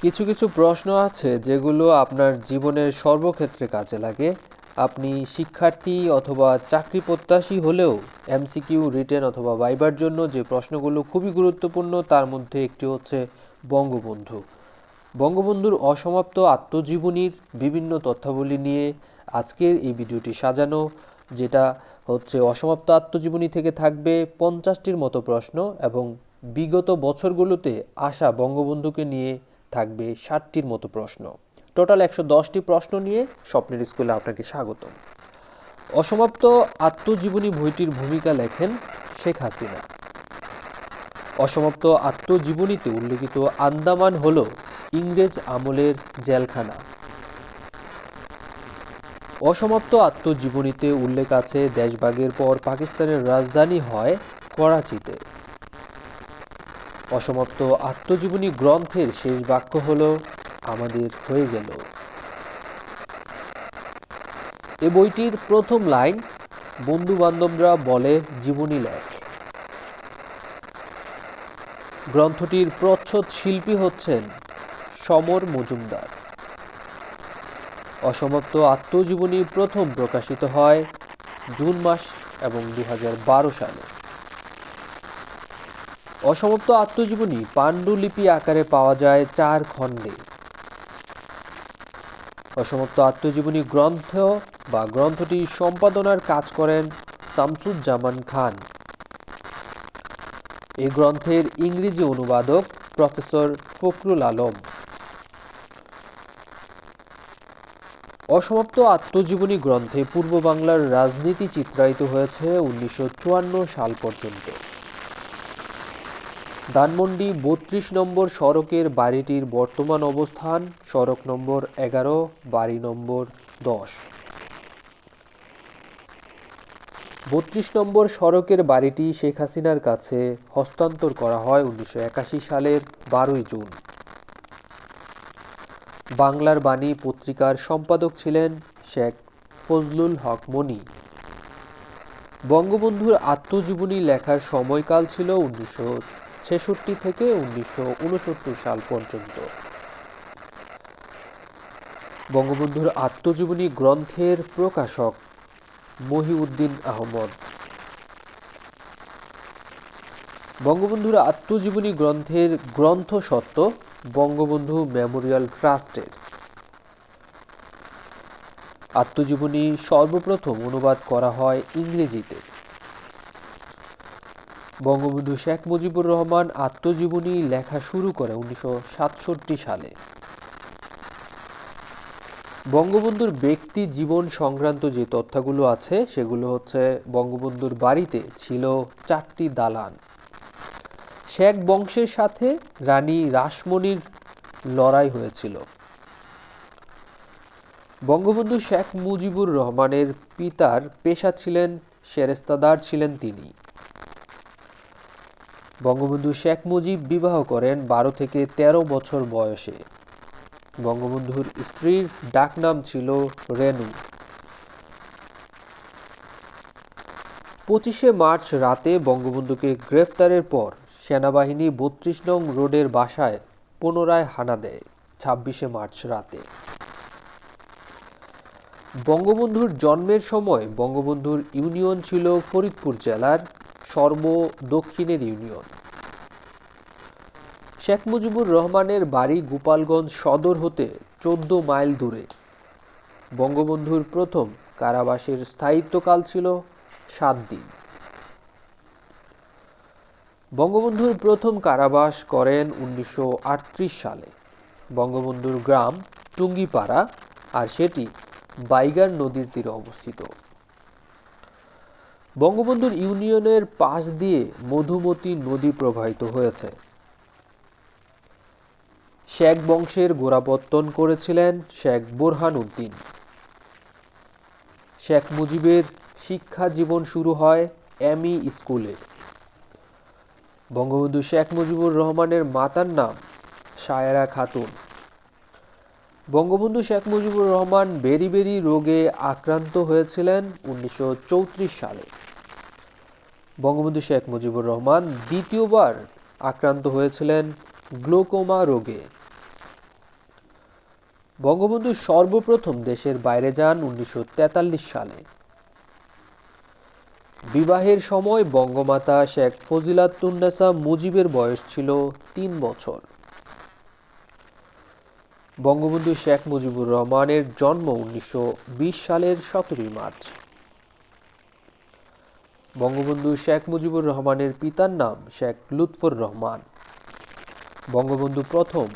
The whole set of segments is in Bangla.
কিছু কিছু প্রশ্ন আছে যেগুলো আপনার জীবনের সর্বক্ষেত্রে কাজে লাগে। আপনি শিক্ষার্থী অথবা চাকরি প্রত্যাশী হলেও এমসিকিউ রিটেন অথবা ভাইবার জন্য যে প্রশ্নগুলো খুবই গুরুত্বপূর্ণ তার মধ্যে একটি হচ্ছে বঙ্গবন্ধু। বঙ্গবন্ধুর অসমাপ্ত আত্মজীবনীর বিভিন্ন তথ্যাবলী নিয়ে আজকের এই ভিডিওটি সাজানো, যেটা হচ্ছে অসমাপ্ত আত্মজীবনী থেকে থাকবে 50টির মতো প্রশ্ন এবং বিগত বছরগুলোতে আসা বঙ্গবন্ধুকে নিয়ে থাকবে 60টির মতো প্রশ্ন। টোটাল 110টি প্রশ্ন নিয়ে স্বপ্নের স্কুলে আপনাকে স্বাগত। অসমাপ্ত আত্মজীবনী বইটির ভূমিকা লেখেন শেখ হাসিনা। অসমাপ্ত আত্মজীবনীতে উল্লেখিত আন্দামান হল ইংরেজ আমলের জেলখানা। অসমাপ্ত আত্মজীবনীতে উল্লেখ আছে দেশভাগের পর পাকিস্তানের রাজধানী হয় করাচিতে। অসমাপ্ত আত্মজীবনী গ্রন্থের শেষ বাক্য হল আমাদের হয়ে গেল। এ বইটির প্রথম লাইন বন্ধু বান্ধবরা বলে জীবনী লেখ। গ্রন্থটির প্রচ্ছদ শিল্পী হচ্ছেন সমর মজুমদার। অসমাপ্ত আত্মজীবনী প্রথম প্রকাশিত হয় জুন মাস এবং 2012 সালে। অসমাপ্ত আত্মজীবনী পাণ্ডুলিপি আকারে পাওয়া যায় 4 খণ্ডে। অসমাপ্ত আত্মজীবনী গ্রন্থটি সম্পাদনার কাজ করেন শামসুজ্জামান খান। এই গ্রন্থের ইংরেজি অনুবাদক প্রফেসর ফখরুল আলম। অসমাপ্ত আত্মজীবনী গ্রন্থে পূর্ব বাংলার রাজনীতি চিত্রায়িত হয়েছে 1954 সাল পর্যন্ত। ধানমন্ডি 32 নম্বর সড়কের বাড়িটির বর্তমান অবস্থান সড়ক নম্বর 11, বাড়ি নম্বর 10। 32 নম্বর সড়কের বাড়িটি শেখ হাসিনার কাছে হস্তান্তর করা হয় 1981 সালের 12 জুন। বাংলার বাণী পত্রিকার সম্পাদক ছিলেন শেখ ফজলুল হক মনি। বঙ্গবন্ধুর আত্মজীবনী লেখার সময়কাল ছিল 1966 থেকে 1969 সাল পর্যন্ত। বঙ্গবন্ধুর আত্মজীবনী গ্রন্থের প্রকাশক মহিউদ্দিন আহমদ। বঙ্গবন্ধুর আত্মজীবনী গ্রন্থের গ্রন্থস্বত্ব বঙ্গবন্ধু মেমোরিয়াল ট্রাস্টের। আত্মজীবনী সর্বপ্রথম অনুবাদ করা হয় ইংরেজিতে। বঙ্গবন্ধু শেখ মুজিবুর রহমান আত্মজীবনী লেখা শুরু করে 1967 সালে। বঙ্গবন্ধুর ব্যক্তি জীবন সংক্রান্ত যে তথ্যগুলো আছে সেগুলো হচ্ছে বঙ্গবন্ধুর বাড়িতে ছিল 4টি দালান। শেখ বংশের সাথে রানী রাসমণির লড়াই হয়েছিল। বঙ্গবন্ধু শেখ মুজিবুর রহমানের পিতার পেশা ছিলেন সেরেস্তাদার ছিলেন তিনি। বঙ্গবন্ধু শেখ মুজিব বিবাহ করেন 12 থেকে 13 বছর বয়সে। বঙ্গবন্ধুর স্ত্রীর ডাকনাম ছিল রেনু। 25শে মার্চ রাতে বঙ্গবন্ধুকে গ্রেফতারের পর সেনাবাহিনী 32 নং রোডের বাসায় পুনরায় হানা দেয় 26শে মার্চ রাতে। বঙ্গবন্ধুর জন্মের সময় বঙ্গবন্ধুর ইউনিয়ন ছিল ফরিদপুর জেলার সর্ব-দক্ষিণের ইউনিয়ন। শেখ মুজিবুর রহমানের বাড়ি গোপালগঞ্জ সদর হতে 14 মাইল দূরে। বঙ্গবন্ধুর প্রথম কারাবাসের স্থায়িত্বকাল ছিল 7 দিন। বঙ্গবন্ধুর প্রথম কারাবাস করেন 1938 সালে। বঙ্গবন্ধুর গ্রাম টুঙ্গিপাড়া, আর সেটি বাইগার নদীর তীরে অবস্থিত। বঙ্গবন্ধুর ইউনিয়নের পাশ দিয়ে মধুমতি নদী প্রবাহিত হয়েছে। শেখ বংশের গোড়াপত্তন করেছিলেন শেখ বোরহান উদ্দিন। শেখ মুজিবের শিক্ষা জীবন শুরু হয় এমই স্কুলে। বঙ্গবন্ধু শেখ মুজিবুর রহমানের মাতার নাম সায়েরা খাতুন। বঙ্গবন্ধু শেখ মুজিবুর রহমান বেরি-বেরি রোগে আক্রান্ত হয়েছিলেন 1934 সালে। বঙ্গবন্ধু শেখ মুজিবুর রহমান দ্বিতীয়বার আক্রান্ত হয়েছিলেন গ্লোকোমা রোগে। বঙ্গবন্ধু সর্বপ্রথম দেশের বাইরে যান 1943 সালে। বিবাহের সময় বঙ্গমাতা শেখ ফজিলাতুন্নেছা মুজিবের বয়স ছিল 3 বছর। বঙ্গবন্ধু শেখ মুজিবুর রহমানের জন্ম 1920 সালের 17 মার্চ। বঙ্গবন্ধু শেখ মুজিবুর রহমানের পিতার নাম শেখ লুৎফর রহমান। বঙ্গবন্ধু প্রথম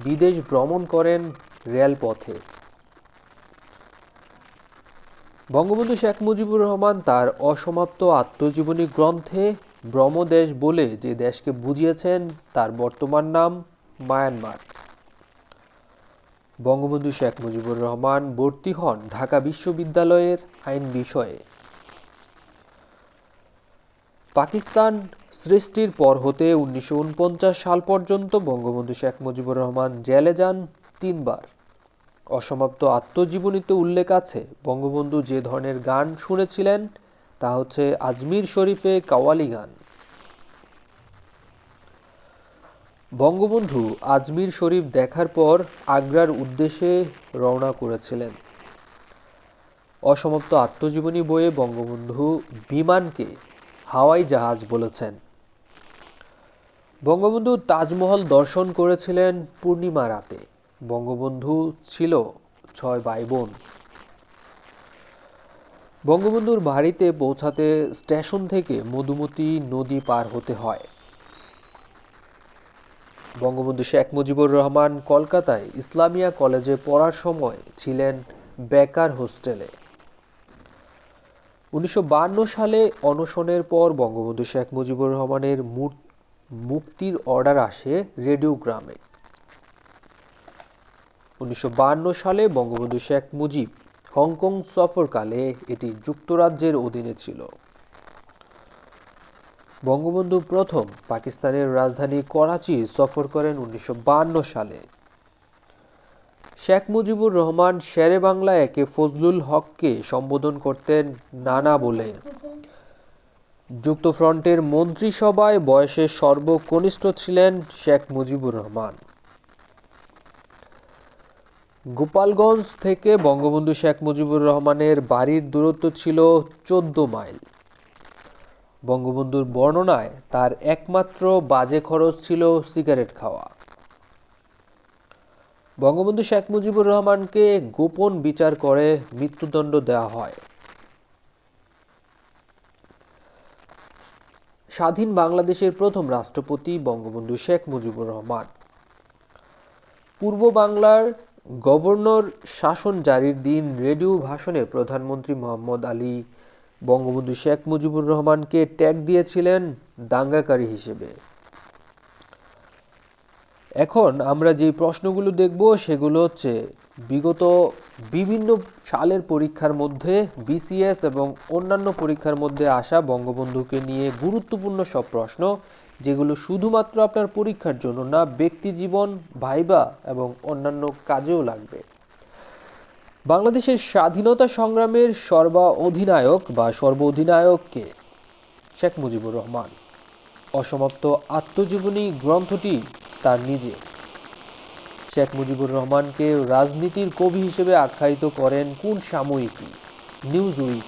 বিদেশ ভ্রমণ করেন রেলপথে। বঙ্গবন্ধু শেখ মুজিবুর রহমান তার অসমাপ্ত আত্মজীবনী গ্রন্থে ব্রহ্মদেশ বলে যে দেশকে বুঝিয়েছেন তার বর্তমান নাম মায়ানমার। বঙ্গবন্ধু শেখ মুজিবুর রহমান ভর্তি হন ঢাকা বিশ্ববিদ্যালয়ের আইন বিষয়ে। পাকিস্তান সৃষ্টির পর হতে 1949 সাল পর্যন্ত বঙ্গবন্ধু শেখ মুজিবুর রহমান জেলে যান 3 বার। অসমাপ্ত আত্মজীবনীতে উল্লেখ আছে বঙ্গবন্ধু যে ধরনের গান শুনেছিলেন তা হচ্ছে আজমির শরীফে কাওয়ালি গান। বঙ্গবন্ধু আজমির শরীফ দেখার পর আগ্রার উদ্দেশ্যে রওনা করেছিলেন। অসমাপ্ত আত্মজীবনী বইয়ে বঙ্গবন্ধু বিমানকে হাওয়াই জাহাজ বলেছেন। বঙ্গবন্ধু তাজমহল দর্শন করেছিলেন পূর্ণিমা রাতে। বঙ্গবন্ধু ছিল 6 ভাই বোন। বঙ্গবন্ধুর বাড়িতে পৌঁছাতে স্টেশন থেকে মধুমতি নদী পার হতে হয়। বঙ্গবন্ধু শেখ মুজিবুর রহমান কলকাতায় ইসলামিয়া কলেজে পড়ার সময় ছিলেন বেকার হোস্টেলে। 1952 সালে অনশনের পর বঙ্গবন্ধু শেখ মুজিবুর রহমানের মুক্তির অর্ডার আসে রেডিওগ্রামে। 1952 সালে বঙ্গবন্ধু শেখ মুজিব হংকং সফরকালে এটি যুক্তরাজ্যের অধীনে ছিল। বঙ্গবন্ধু প্রথম পাকিস্তানের রাজধানী করাচি সফর করেন 1952 সালে। শেখ মুজিবুর রহমান শেরে বাংলা একে ফজলুল হককে সম্বোধন করতেন নানা বলে। যুক্তফ্রন্টের মন্ত্রিসভায় বয়সে সর্বকনিষ্ঠ ছিলেন শেখ মুজিবুর রহমান। গোপালগঞ্জ থেকে বঙ্গবন্ধু শেখ মুজিবুর রহমানের বাড়ির দূরত্ব ছিল 14 মাইল। বঙ্গবন্ধুর বর্ণনায় তার একমাত্র বাজে খরচ ছিল সিগারেট খাওয়া। বঙ্গবন্ধু শেখ মুজিবুর রহমানকে গোপন বিচার করে মৃত্যুদণ্ড দেওয়া হয়। স্বাধীন বাংলাদেশের প্রথম রাষ্ট্রপতি বঙ্গবন্ধু শেখ মুজিবুর রহমান। পূর্ব বাংলার গভর্নর শাসন জারির দিন রেডিও ভাষণে প্রধানমন্ত্রী মোহাম্মদ আলী বঙ্গবন্ধু শেখ মুজিবুর রহমানকে ট্যাগ দিয়েছিলেন দাঙ্গাকারী হিসেবে। এখন আমরা যে প্রশ্নগুলো দেখব সেগুলো হচ্ছে বিগত বিভিন্ন সালের পরীক্ষার মধ্যে বিসিএস এবং অন্যান্য পরীক্ষার মধ্যে আসা বঙ্গবন্ধুকে নিয়ে গুরুত্বপূর্ণ সব প্রশ্ন, যেগুলো শুধুমাত্র আপনার পরীক্ষার জন্য না, ব্যক্তি জীবন, ভাইবা এবং অন্যান্য কাজেও লাগবে। বাংলাদেশের স্বাধীনতা সংগ্রামের সর্ব অধিনায়ককে? শেখ মুজিবুর রহমান। অসমাপ্ত আত্মজীবনী গ্রন্থটি তার নিজের। শেখ মুজিবুর রহমানকে রাজনীতির কবি হিসেবে আখ্যায়িত করেন কোন সাময়িকী? নিউজউইক।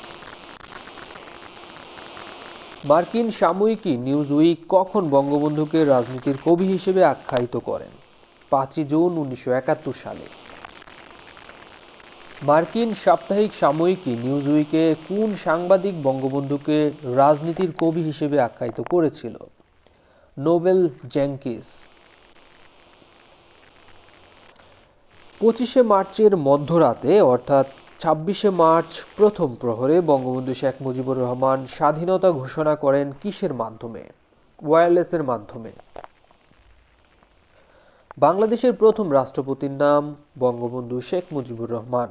মার্কিন সাময়িকী নিউজউইক কখন বঙ্গবন্ধুকে রাজনীতির কবি হিসেবে আখ্যায়িত করেন? 5 জুন 1971 সালে। মার্কিন সাপ্তাহিক সাময়িকী নিউজউইকে কোন সাংবাদিক বঙ্গবন্ধুকে রাজনীতির কবি হিসেবে আখ্যায়িত করেছিল? Nobel Jenkins. 25 মার্চের মধ্যরাতে অর্থাৎ 26 মার্চ প্রথম প্রহরে বঙ্গবন্ধু শেখ মুজিবুর রহমান স্বাধীনতা ঘোষণা করেন কিসের মাধ্যমে? ওয়্যারলেসের মাধ্যমে। বাংলাদেশের প্রথম রাষ্ট্রপতির নাম বঙ্গবন্ধু শেখ মুজিবুর রহমান।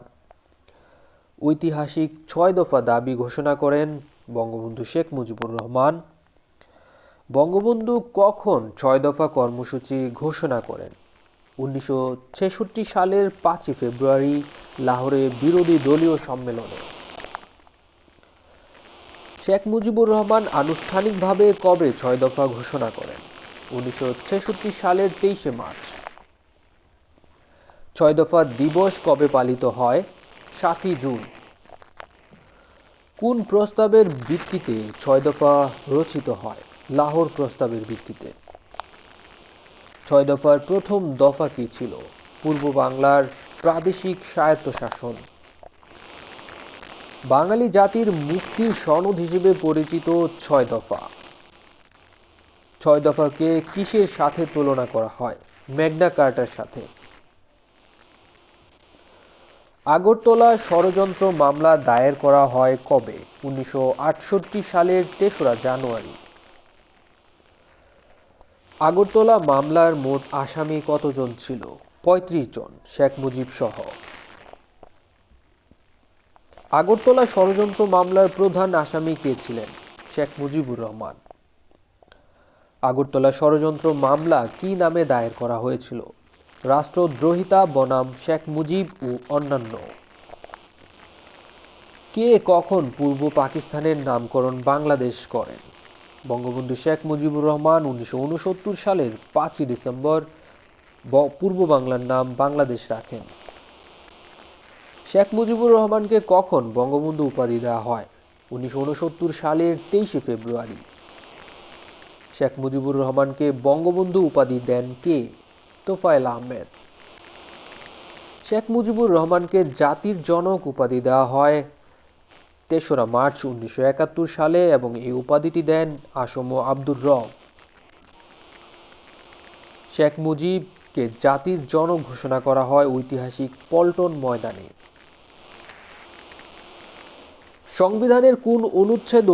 ঐতিহাসিক 6 দফা দাবি ঘোষণা করেন বঙ্গবন্ধু শেখ মুজিবুর রহমান। বঙ্গবন্ধু কখন 6 দফা কর্মসূচি ঘোষণা করেন? 1966 সালের 5 ফেব্রুয়ারি লাহোরে বিরোধী দলীয় সম্মেলনে। শেখ মুজিবুর রহমান আনুষ্ঠানিকভাবে কবে 6 দফা ঘোষণা করেন? 1966 সালের 23 মার্চ। ছয় দফা দিবস কবে পালিত হয়? 7ই জুন। কোন প্রস্তাবের ভিত্তিতে ছয় দফা রচিত হয়? লাহোর প্রস্তাবের ভিত্তিতে। ছয় দফার প্রথম দফা কি ছিল? পূর্ব বাংলার প্রাদেশিক স্বায়ত্তশাসন। বাঙালি জাতির মুক্তির সনদ হিসেবে পরিচিত ছয় দফা। ছয় দফাকে কিসের সাথে তুলনা করা হয়? ম্যাগনা কার্টার সাথে। আগরতলা ষড়যন্ত্র মামলা দায়ের করা হয় কবে? 1968 সালের 3রা জানুয়ারি। আগরতলা মামলার মোট আসামি কতজন ছিল? 35 জন, শেখ মুজিব সহ। আগরতলা ষড়যন্ত্র মামলার প্রধান আসামি কে ছিলেন? শেখ মুজিবুর রহমান। আগরতলা ষড়যন্ত্র মামলা কি নামে দায়ের করা হয়েছিল? রাষ্ট্রদ্রোহিতা বনাম শেখ মুজিব ও অন্যান্য। কে কখন পূর্ব পাকিস্তানের নামকরণ বাংলাদেশ করেন? বঙ্গবন্ধু শেখ মুজিবুর রহমান 1969 সালের 5ই ডিসেম্বর পূর্ব বাংলার নাম বাংলাদেশ রাখেন। শেখ মুজিবুর রহমানকে কখন বঙ্গবন্ধু উপাধি দেওয়া হয়? 1969 সালের 23 ফেব্রুয়ারি। শেখ মুজিবুর রহমানকে বঙ্গবন্ধু উপাধি দেন কে? তোফায়েল আহমেদ। শেখ মুজিবুর রহমানকে জাতির জনক উপাধি দেওয়া হয় 3রা মার্চ 1971 সালে এবং এই উপাধিটি দেন আসম আব্দুর রব। শেখ মুজিবকে জাতির জনক ঘোষণা করা হয় ঐতিহাসিক পল্টন ময়দানে। সংবিধানের কোন অনুচ্ছেদ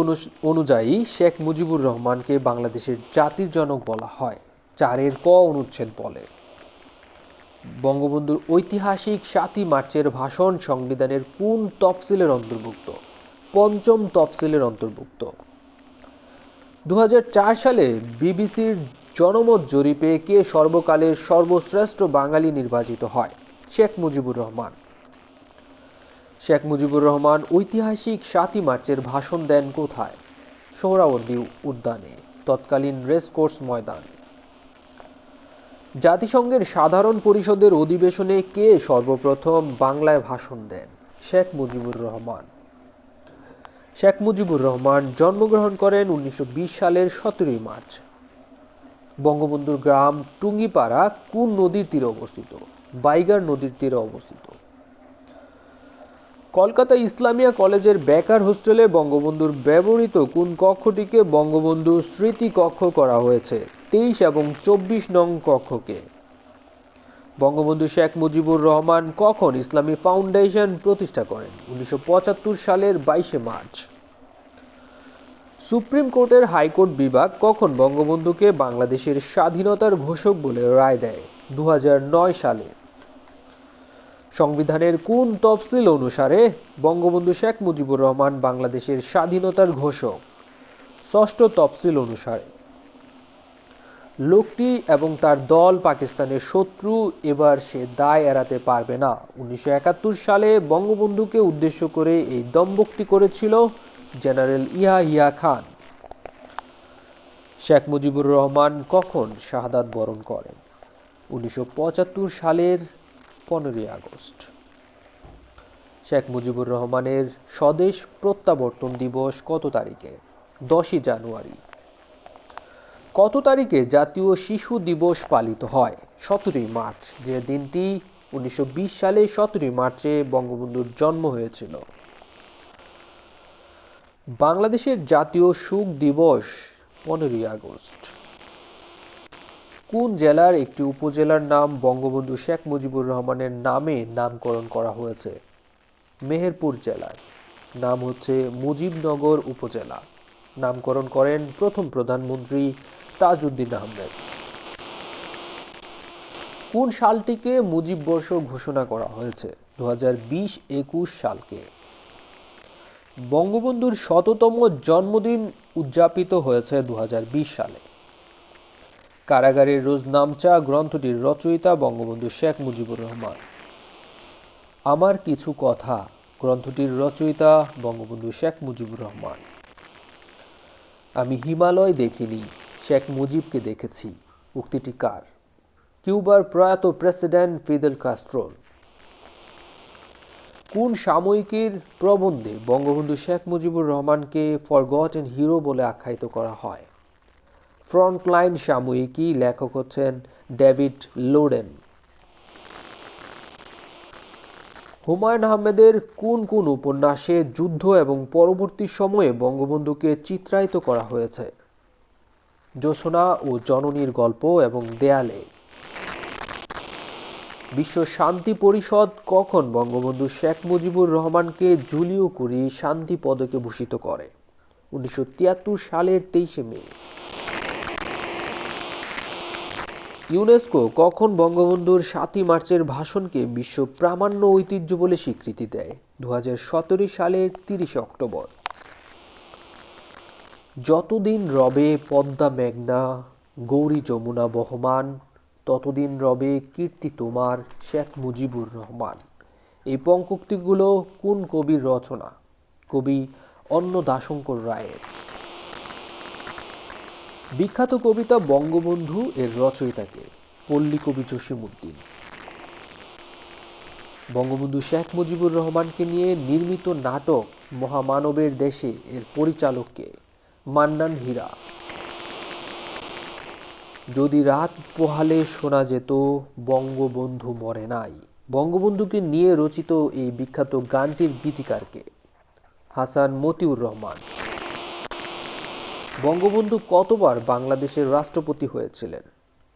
অনুযায়ী শেখ মুজিবুর রহমানকে বাংলাদেশের জাতির জনক বলা হয়? 4-এর ক অনুচ্ছেদ বলে। বঙ্গবন্ধুর ঐতিহাসিক 7ই মার্চের ভাষণ সংবিধানের কোন তফসিলের অন্তর্ভুক্ত? 5ম তফসিলের অন্তর্ভুক্ত। 2004 সালে বিবিসির জনমত জরিপে কে সর্বকালের সর্বশ্রেষ্ঠ বাঙালি নির্বাচিত হয়? শেখ মুজিবুর রহমান। শেখ মুজিবুর রহমান ঐতিহাসিক 7ই মার্চের ভাষণ দেন কোথায়? সোহরাওয়ার্দী উদ্যানে, তৎকালীন রেসকোর্স ময়দান। জাতিসংঘের সাধারণ পরিষদের অধিবেশনে কে সর্বপ্রথম বাংলায় ভাষণ দেন? শেখ মুজিবুর রহমান। শেখ মুজিবুর রহমান জন্মগ্রহণ করেন 1920 সালের 17ই মার্চ। বঙ্গবন্ধুর গ্রাম টুঙ্গিপাড়া কোন নদীর তীরে অবস্থিত? বাইগার নদীর তীরে অবস্থিত। কলকাতা ইসলামিয়া কলেজের বেকার হোস্টেলে বঙ্গবন্ধুর ব্যবহৃত কোন কক্ষটিকে বঙ্গবন্ধু স্মৃতি কক্ষ করা হয়েছে? 23 এবং 24 নং কক্ষকে। বঙ্গবন্ধু শেখ মুজিবুর রহমান কখন ইসলামী ফাউন্ডেশন প্রতিষ্ঠা করেন? 1975 সালের 22 মার্চ। সুপ্রিম কোর্টের হাইকোর্ট বিভাগ কখন বঙ্গবন্ধুকে বাংলাদেশের স্বাধীনতার ঘোষক বলে রায় দেয়? 2009 সালে। সংবিধানের কোন তফসিল অনুসারে বঙ্গবন্ধু শেখ মুজিবুর রহমান বাংলাদেশের স্বাধীনতার ঘোষক? 6ষ্ঠ তফসিল অনুসারে। লোকটি এবং তার দল পাকিস্তানের শত্রু, এবার সে দায় এড়াতে পারবে না। 1971 সালে বঙ্গবন্ধুকে উদ্দেশ্য করে এই দম্ভক্তি করেছিল জেনারেল ইয়াহিয়া খান। শেখ মুজিবুর রহমান কখন শাহাদাত বরণ করেন? 1975 সালের 15ই আগস্ট। শেখ মুজিবুর রহমানের স্বদেশ প্রত্যাবর্তন দিবস কত তারিখে? 10ই জানুয়ারি। কত তারিখে জাতীয় শিশু দিবস পালিত হয়? 17ই মার্চ, যে দিনটি 1920 সালে 17ই মার্চে বঙ্গবন্ধুর জন্ম হয়েছিল। বাংলাদেশের জাতীয় শোক দিবস 15ই আগস্ট। কোন জেলার একটি উপজেলার নাম বঙ্গবন্ধু শেখ মুজিবুর রহমানের নামে নামকরণ করা হয়েছে? মেহেরপুর জেলার নাম হচ্ছে মুজিবনগর উপজেলা। নামকরণ করেন প্রথম প্রধানমন্ত্রী তাজউদ্দিন আহমেদ। কোন সালটিকে মুজিব বর্ষ ঘোষণা করা হয়েছে? 2020-21 সালকে। বঙ্গবন্ধুর 100তম জন্মদিন উদযাপিত হয়েছে 2020 সালে। কারাগারের রোজনামচা গ্রন্থটির রচয়িতা বঙ্গবন্ধু শেখ মুজিবুর রহমান। আমার কিছু কথা গ্রন্থটির রচয়িতা বঙ্গবন্ধু শেখ মুজিবুর রহমান। আমি হিমালয় দেখিনি, শেখ মুজিবকে দেখেছি উক্তিটি কার? কিউবার প্রয়াত প্রেসিডেন্ট ফিদেল কাস্ত্রো। কোন সাময়িকীর প্রবন্ধে বঙ্গবন্ধু শেখ মুজিবুর রহমানকে ফরগটেন হিরো বলে আখ্যায়িত করা হয়? ফ্রন্টলাইন সাময়িকী, লেখক হচ্ছেন ডেভিড লোডেন। হুমায়ুন আহমেদের কোন কোন উপন্যাসে যুদ্ধ এবং পরবর্তী সময়ে বঙ্গবন্ধুকে চিত্রায়িত করা হয়েছে? জোছনা ও জননীর গল্প এবং দেয়ালে। বিশ্ব শান্তি পরিষদ কখন বঙ্গবন্ধু শেখ মুজিবুর রহমানকে জুলিও কুরি শান্তি পদকে ভূষিত করে? 1973 সালের 23 মে। ইউনেস্কো কখন বঙ্গবন্ধুর 7 মার্চের ভাষণকে বিশ্ব প্রামাণ্য ঐতিহ্য বলে স্বীকৃতি দেয়? 2017 সালের 30 অক্টোবর। যতদিন রবে পদ্মা মেঘনা গৌরী যমুনা বহমান, ততদিন রবে কীর্তি তোমার শেখ মুজিবুর রহমান। এই পঙ্ক্তিগুলো কোন কবির রচনা? কবি অন্নদাশঙ্কর রায়ের। বিখ্যাত কবিতা বঙ্গবন্ধু এর রচয়িতাকে? পল্লী কবি জসিমউদ্দিন। বঙ্গবন্ধু শেখ মুজিবুর রহমানকে নিয়ে নির্মিত নাটক মহামানবের দেশে এর পরিচালককে? মান্নান হীরা। যদি রাত পোহালে শোনা যেত বঙ্গবন্ধু মরে নাই, বঙ্গবন্ধুকে নিয়ে রচিত এই বিখ্যাত গানটির গীতিকারকে? হাসান মতিউর রহমান। বঙ্গবন্ধু কতবার বাংলাদেশের রাষ্ট্রপতি হয়েছিলেন?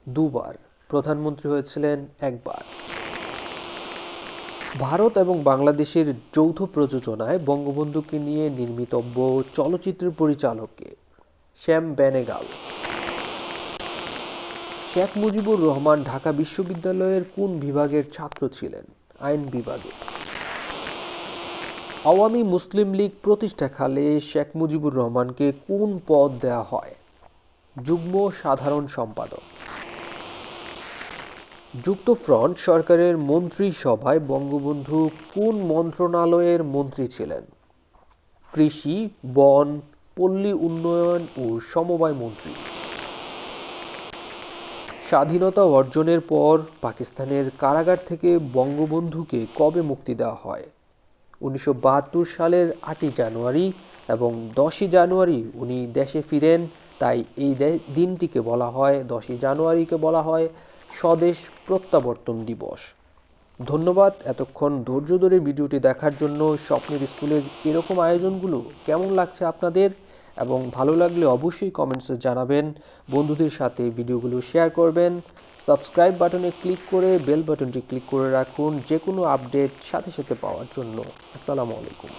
2 বার। প্রধানমন্ত্রী হয়েছিলেন 1 বার। ভারত এবং বাংলাদেশের যৌথ প্রযোজনায় বঙ্গবন্ধুকে নিয়ে নির্মিতব্য চলচ্চিত্রের পরিচালককে? শ্যাম বেনেগাল। শেখ মুজিবুর রহমান ঢাকা বিশ্ববিদ্যালয়ের কোন বিভাগের ছাত্র ছিলেন? আইন বিভাগে। আওয়ামী মুসলিম লীগ প্রতিষ্ঠাকালে শেখ মুজিবুর রহমানকে কোন পদ দেয়া হয়? যুগ্ম সাধারণ সম্পাদক। যুক্তফ্রন্ট সরকারের মন্ত্রিসভায় বঙ্গবন্ধু কোন মন্ত্রণালয়ের মন্ত্রী ছিলেন? কৃষি, বন, পল্লী উন্নয়ন ও সমবায় মন্ত্রী। স্বাধীনতা অর্জনের পর পাকিস্তানের কারাগার থেকে বঙ্গবন্ধুকে কবে মুক্তি দেওয়া হয়? 1972 সালের 8 জানুয়ারি এবং 10 জানুয়ারি উনি দেশে ফিরেন। তাই এই দিনটিকে বলা হয়, 10 জানুয়ারিকে বলা হয় স্বদেশ প্রত্যাবর্তন দিবস। ধন্যবাদ এতক্ষণ ধৈর্য ধরে ভিডিওটি দেখার জন্য। স্বপ্নের স্কুলের এরকম আয়োজনগুলো কেমন লাগছে আপনাদের, এবং ভালো লাগলে অবশ্যই কমেন্টসে জানাবেন। বন্ধুদের সাথে ভিডিওগুলো শেয়ার করবেন। সাবস্ক্রাইব বাটনে ক্লিক করে বেল বাটনটি ক্লিক করে রাখুন যে কোনো আপডেট সাথে সাথে পাওয়ার জন্য। আসসালামু আলাইকুম।